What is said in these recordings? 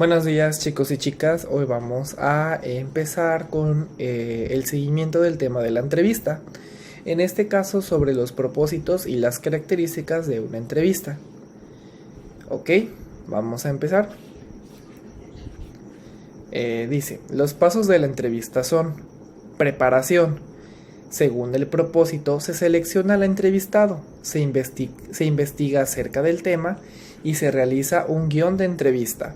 Buenos días chicos y chicas, hoy vamos a empezar con el seguimiento del tema de la entrevista, en este caso sobre los propósitos y las características de una entrevista. Ok, vamos a empezar. Dice, los pasos de la entrevista son: preparación. Según el propósito, se selecciona al entrevistado, se investiga acerca del tema y se realiza un guión de entrevista.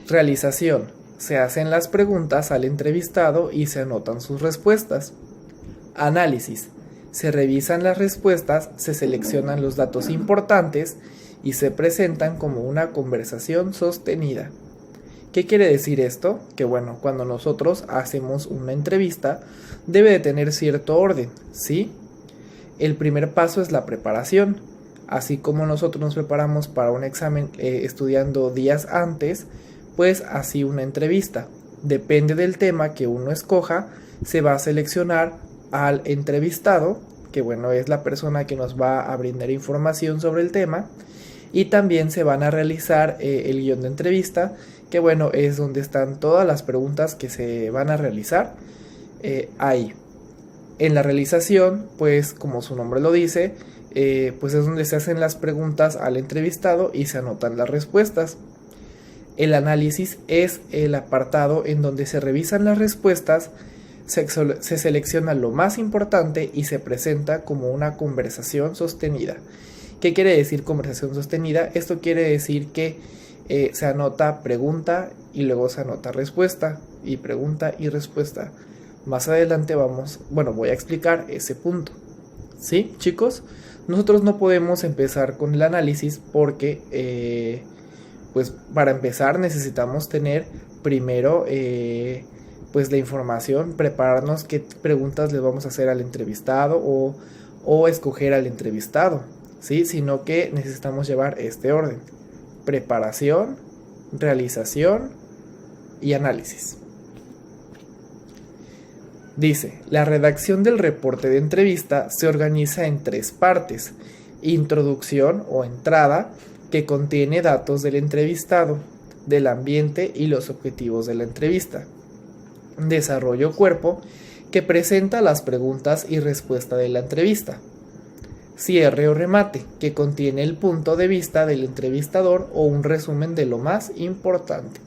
Realización. Se hacen las preguntas al entrevistado y se anotan sus respuestas. Análisis. Se revisan las respuestas, se seleccionan los datos importantes y se presentan como una conversación sostenida. ¿Qué quiere decir esto? Que bueno, cuando nosotros hacemos una entrevista debe de tener cierto orden, ¿sí? El primer paso es la preparación. Así como nosotros nos preparamos para un examen estudiando días antes, pues así una entrevista. Depende del tema que uno escoja, se va a seleccionar al entrevistado, que bueno, es la persona que nos va a brindar información sobre el tema, y también se van a realizar el guión de entrevista, que bueno, es donde están todas las preguntas que se van a realizar ahí. En la realización, pues como su nombre lo dice, pues es donde se hacen las preguntas al entrevistado y se anotan las respuestas. El análisis es el apartado en donde se revisan las respuestas, se selecciona lo más importante y se presenta como una conversación sostenida. ¿Qué quiere decir conversación sostenida? Esto quiere decir que se anota pregunta y luego se anota respuesta y pregunta y respuesta. Más adelante voy a explicar ese punto. ¿Sí, chicos? Nosotros no podemos empezar con el análisis porque pues para empezar necesitamos tener primero pues la información, prepararnos qué preguntas le vamos a hacer al entrevistado o escoger al entrevistado, ¿sí? Sino que necesitamos llevar este orden: preparación, realización y análisis. Dice, la redacción del reporte de entrevista se organiza en 3 partes: introducción o entrada, que contiene datos del entrevistado, del ambiente y los objetivos de la entrevista. Desarrollo cuerpo, que presenta las preguntas y respuesta de la entrevista. Cierre o remate, que contiene el punto de vista del entrevistador o un resumen de lo más importante.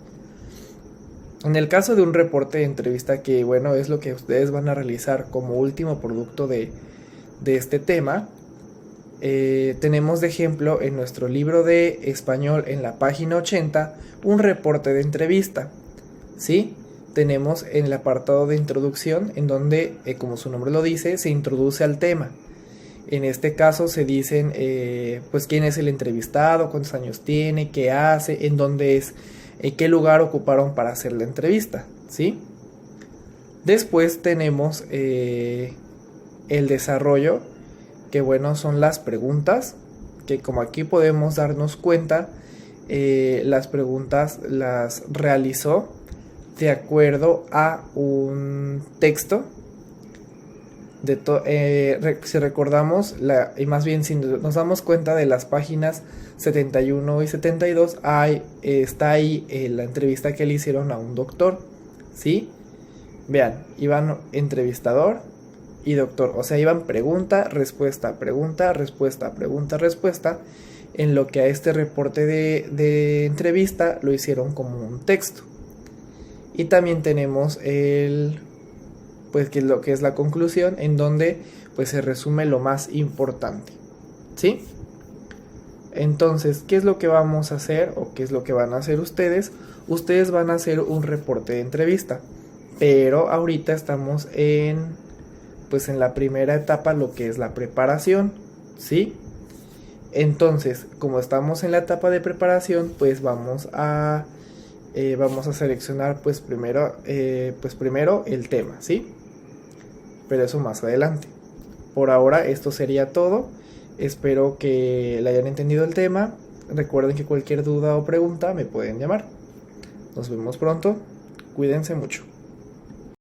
En el caso de un reporte de entrevista, que bueno, es lo que ustedes van a realizar como último producto de este tema, tenemos de ejemplo en nuestro libro de español en la página 80 un reporte de entrevista, ¿sí? Tenemos en el apartado de introducción en donde, como su nombre lo dice, se introduce al tema. En este caso se dicen pues quién es el entrevistado, cuántos años tiene, qué hace, en dónde es, qué lugar ocuparon para hacer la entrevista, ¿sí? Después tenemos el desarrollo, que bueno, son las preguntas, que como aquí podemos darnos cuenta, las preguntas las realizó de acuerdo a un texto. Si recordamos, y más bien si nos damos cuenta de las páginas 71 y 72, está ahí la entrevista que le hicieron a un doctor, ¿sí? Vean, iban entrevistador y doctor, o sea, iban pregunta, respuesta, respuesta, en lo que a este reporte de entrevista lo hicieron como un texto. Y también tenemos pues que es lo que es la conclusión, en donde pues se resume lo más importante, ¿sí? Entonces, ¿qué es lo que vamos a hacer o qué es lo que van a hacer ustedes? Ustedes van a hacer un reporte de entrevista, pero ahorita estamos en la primera etapa, lo que es la preparación, ¿sí? Entonces, como estamos en la etapa de preparación, pues vamos a seleccionar pues primero el tema, ¿sí? Pero eso más adelante. Por ahora esto sería todo. Espero que le hayan entendido el tema. Recuerden que cualquier duda o pregunta me pueden llamar. Nos vemos pronto. Cuídense mucho.